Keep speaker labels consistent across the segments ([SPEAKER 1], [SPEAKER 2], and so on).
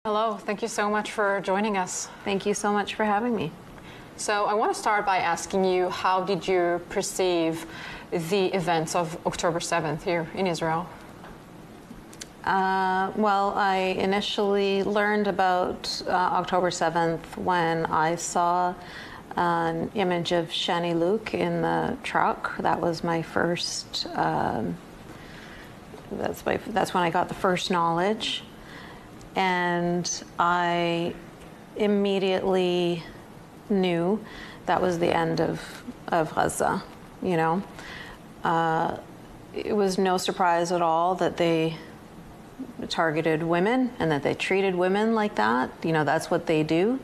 [SPEAKER 1] Hello, thank you so much for joining us.
[SPEAKER 2] Thank you so much for having me.
[SPEAKER 1] So I want to start by asking you, how did you perceive the events of October 7th here in Israel?
[SPEAKER 2] Well, I initially learned about October 7th when I saw an image of Shani Luke in the truck. That was my first, that's when I got the first knowledge. And I immediately knew that was the end of Gaza, you know. It was no surprise at all that they targeted women and that they treated women like that. You know, that's what they do,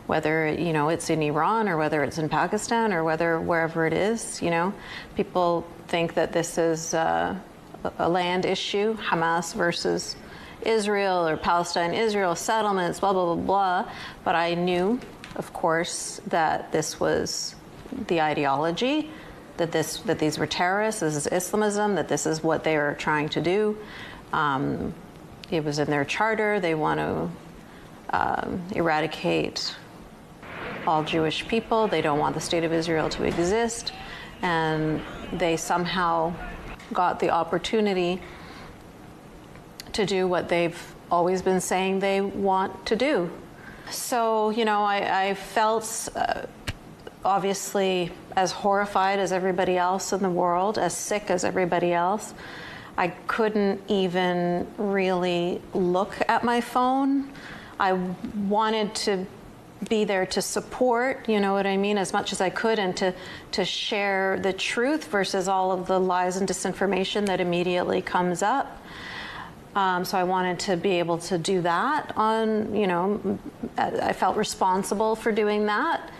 [SPEAKER 2] whether, you know, it's in Iran or whether it's in Pakistan or wherever it is, you know. People think that this is a land issue, Hamas versus Israel or Palestine, Israel, settlements, blah, blah, blah, blah. But I knew, of course, that this was the ideology, that these were terrorists, this is Islamism, that this is what they are trying to do. It was in their charter. They want to eradicate all Jewish people. They don't want the state of Israel to exist. And they somehow got the opportunity to do what they've always been saying they want to do. So, you know, I felt obviously as horrified as everybody else in the world, as sick as everybody else. I couldn't even really look at my phone. I wanted to be there to support, you know what I mean, as much as I could, and to share the truth versus all of the lies and disinformation that immediately comes up. So I wanted to be able to do that you know, I felt responsible for doing that.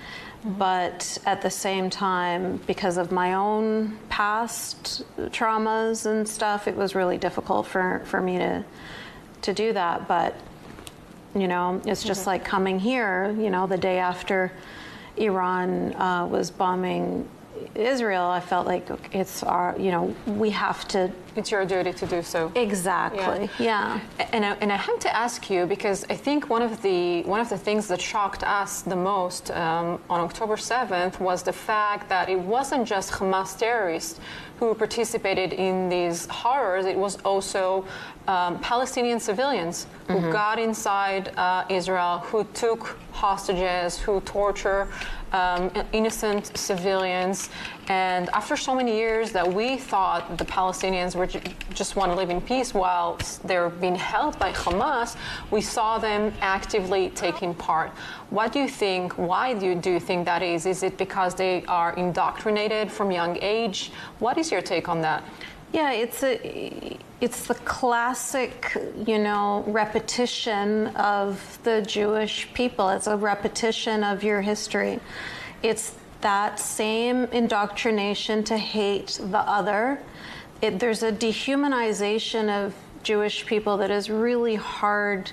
[SPEAKER 2] But at the same time, because of my own past traumas and stuff, it was really difficult for me to do that. But, you know, it's just like coming here, you know, the day after Iran was bombing Israel, I felt like it's our, you know, we have to.
[SPEAKER 1] It's your duty to do so.
[SPEAKER 2] Exactly. Yeah.
[SPEAKER 1] And I have to ask you, because I think one of the things that shocked us the most on October 7th was the fact that it wasn't just Hamas terrorists who participated in these horrors. It was also Palestinian civilians who got inside Israel, who took hostages, who torture innocent civilians. And after so many years that we thought the Palestinians were just want to live in peace while they're being held by Hamas, we saw them actively taking part. What do you think? Why do you think that is? Is it because they are indoctrinated from young age? What is your take on that?
[SPEAKER 2] Yeah, it's the classic, you know, repetition of the Jewish people. It's a repetition of your history. It's that same indoctrination to hate the other. There's a dehumanization of Jewish people that is really hard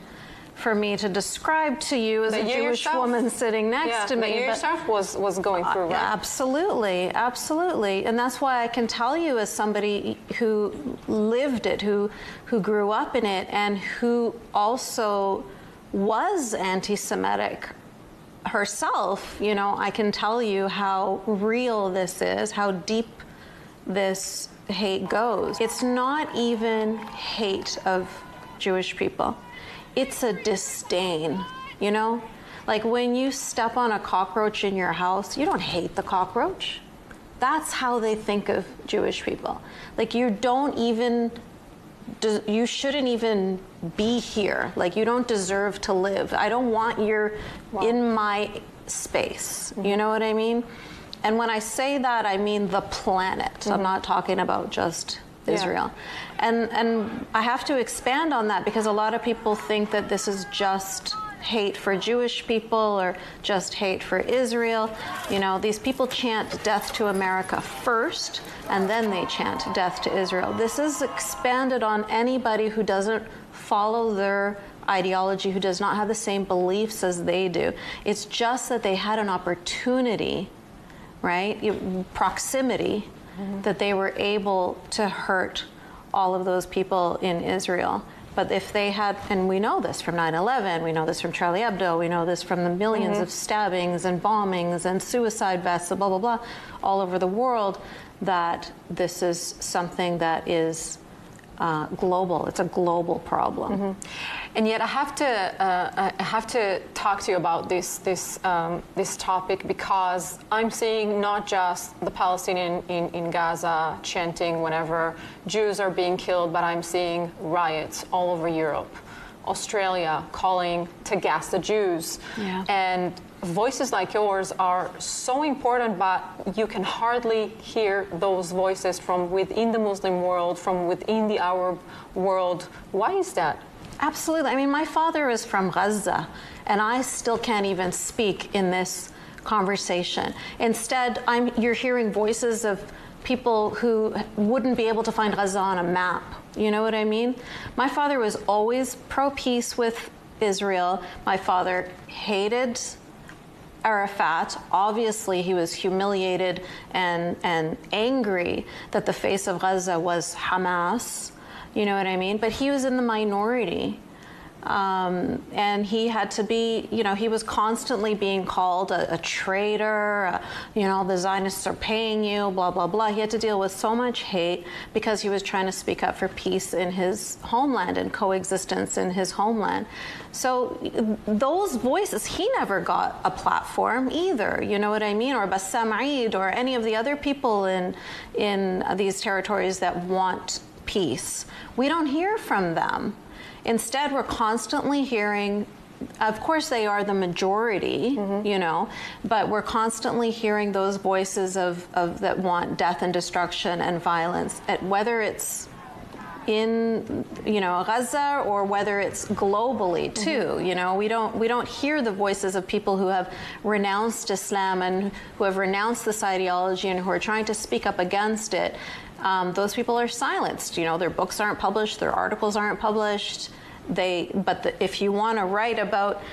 [SPEAKER 2] for me to describe to you as a Jewish woman sitting next to me.
[SPEAKER 1] You yourself was going through, right?
[SPEAKER 2] Absolutely, absolutely. And that's why I can tell you, as somebody who lived it, who grew up in it, and who also was anti-Semitic herself, you know, I can tell you how real this is, how deep this hate goes. It's not even hate of Jewish people. It's a disdain, you know? Like when you step on a cockroach in your house, you don't hate the cockroach. That's how they think of Jewish people. Like you shouldn't even be here. Like you don't deserve to live. I don't want you in my space. You know what I mean? And when I say that, I mean the planet. I'm not talking about just Israel. And I have to expand on that because a lot of people think that this is just hate for Jewish people or just hate for Israel. You know, these people chant death to America first, and then they chant death to Israel. This is expanded on anybody who doesn't follow their ideology, who does not have the same beliefs as they do. It's just that they had an opportunity, right? Proximity, that they were able to hurt all of those people in Israel. But if they had, and we know this from 9/11, we know this from Charlie Hebdo, we know this from the millions of stabbings and bombings and suicide vests, blah, blah, blah, all over the world, that this is something that is global. It's a global problem.
[SPEAKER 1] And yet, I have to talk to you about this topic, because I'm seeing not just the Palestinian in Gaza chanting whenever Jews are being killed, but I'm seeing riots all over Europe, Australia calling to gas the Jews, and voices like yours are so important, but you can hardly hear those voices from within the Muslim world, from within the Arab world. Why is that?
[SPEAKER 2] Absolutely. I mean, my father is from Gaza, and I still can't even speak in this conversation. Instead, you're hearing voices of people who wouldn't be able to find Gaza on a map. You know what I mean? My father was always pro-peace with Israel. My father hated Arafat. Obviously, he was humiliated and angry that the face of Gaza was Hamas. You know what I mean? But he was in the minority. And he had to be, he was constantly being called a traitor, the Zionists are paying you, blah, blah, blah. He had to deal with so much hate because he was trying to speak up for peace in his homeland and coexistence in his homeland. So those voices, he never got a platform either, you know what I mean? Or Bassam Eid or any of the other people in these territories that want peace. We don't hear from them. Instead, we're constantly hearing, of course they are the majority, but we're constantly hearing those voices of that want death and destruction and violence, whether it's in Gaza or whether it's globally too. We don't hear the voices of people who have renounced Islam and who have renounced this ideology and who are trying to speak up against it. Those people are silenced. Their books aren't published, their articles aren't published. If you want to write about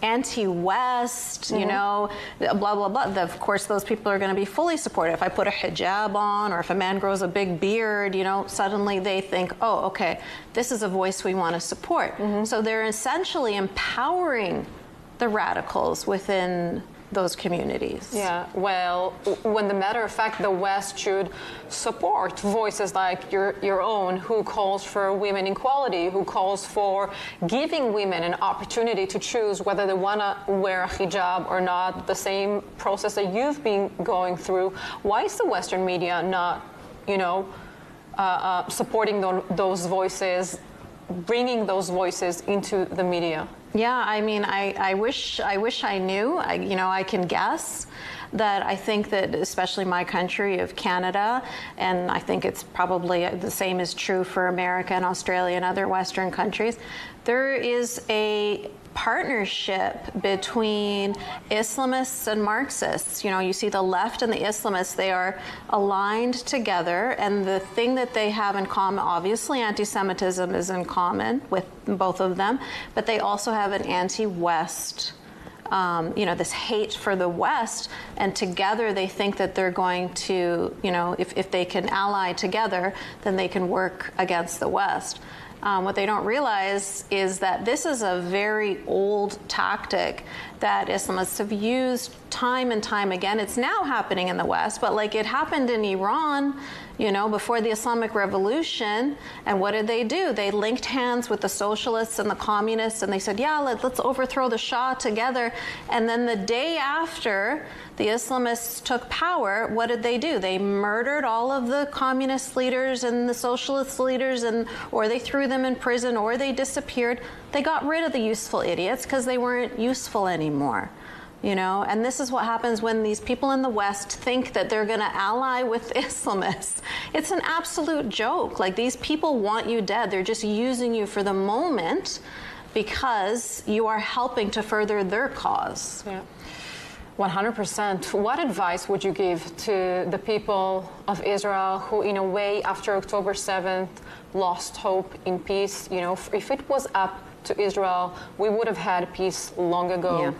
[SPEAKER 2] anti-West, blah, blah, blah, of course those people are going to be fully supportive. If I put a hijab on or if a man grows a big beard, suddenly they think, oh, okay, this is a voice we want to support. So they're essentially empowering the radicals within those communities. Yeah,
[SPEAKER 1] well, when the matter of fact, the West should support voices like your own, who calls for women equality, who calls for giving women an opportunity to choose whether they want to wear a hijab or not, the same process that you've been going through. Why is the Western media not, supporting those voices, bringing those voices into the media?
[SPEAKER 2] Yeah, I mean, I wish I knew. I can guess that I think that especially my country of Canada, and I think it's probably the same is true for America and Australia and other Western countries, there is a partnership between Islamists and Marxists. You see the left and the Islamists, they are aligned together, and the thing that they have in common, obviously anti-Semitism is in common with both of them, but they also have an anti-West, this hate for the West, and together they think that they're going to, if they can ally together, then they can work against the West. What they don't realize is that this is a very old tactic that Islamists have used time and time again. It's now happening in the West, but like it happened in Iran, before the Islamic Revolution. And what did they do? They linked hands with the socialists and the communists, and they said, yeah, let's overthrow the Shah together. And then the day after the Islamists took power, what did they do? They murdered all of the communist leaders and the socialist leaders, or they threw them in prison, or they disappeared. They got rid of the useful idiots because they weren't useful anymore. And this is what happens when these people in the West think that they're going to ally with Islamists. It's an absolute joke. Like, these people want you dead. They're just using you for the moment because you are helping to further their cause.
[SPEAKER 1] Yeah. 100%. What advice would you give to the people of Israel who, in a way, after October 7th, lost hope in peace? If it was up to Israel, we would have had peace long ago. Yeah.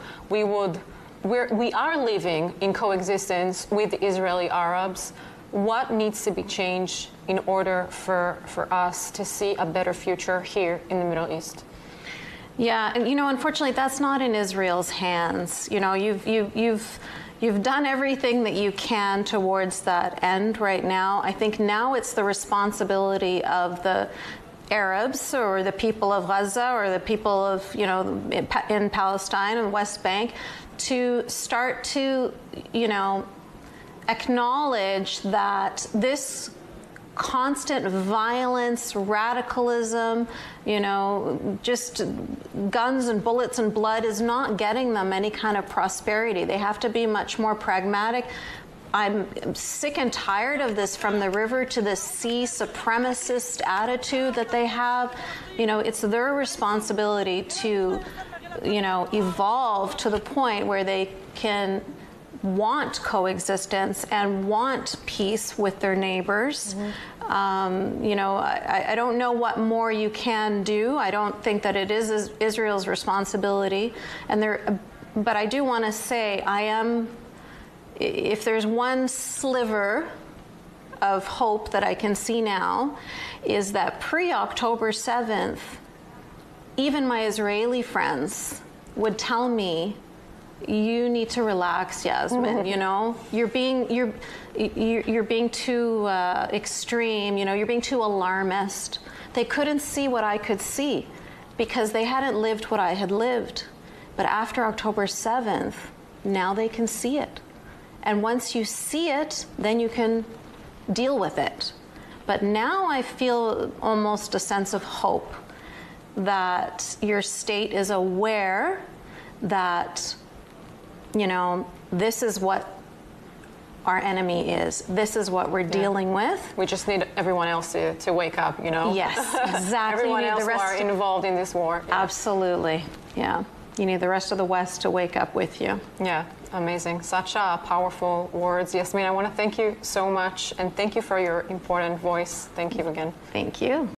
[SPEAKER 1] We are living in coexistence with the Israeli Arabs. What needs to be changed in order for us to see a better future here in the Middle East?
[SPEAKER 2] Yeah, and unfortunately, that's not in Israel's hands. You've done everything that you can towards that end right now. I think now it's the responsibility of the Arabs or the people of Gaza or the people of, in Palestine and West Bank to start to, acknowledge that this constant violence, radicalism, just guns and bullets and blood is not getting them any kind of prosperity. They have to be much more pragmatic. I'm sick and tired of this from the river to the sea supremacist attitude that they have. It's their responsibility to, evolve to the point where they can want coexistence and want peace with their neighbors. I don't know what more you can do. I don't think that it is Israel's responsibility. But I do want to say, if there's one sliver of hope that I can see now, is that pre-October 7th, even my Israeli friends would tell me, you need to relax, Yasmin. You're being too extreme. You're being too alarmist. They couldn't see what I could see because they hadn't lived what I had lived. But after October 7th, now they can see it. And once you see it, then you can deal with it. But now I feel almost a sense of hope that your state is aware that this is what our enemy is. This is what we're dealing with.
[SPEAKER 1] We just need everyone else to wake up,
[SPEAKER 2] Yes, exactly.
[SPEAKER 1] Everyone else who are involved in this war.
[SPEAKER 2] Yeah. Absolutely, yeah. You need the rest of the West to wake up with you.
[SPEAKER 1] Yeah, amazing. Such powerful words. Yasmin, I want to thank you so much, and thank you for your important voice. Thank you again.
[SPEAKER 2] Thank you.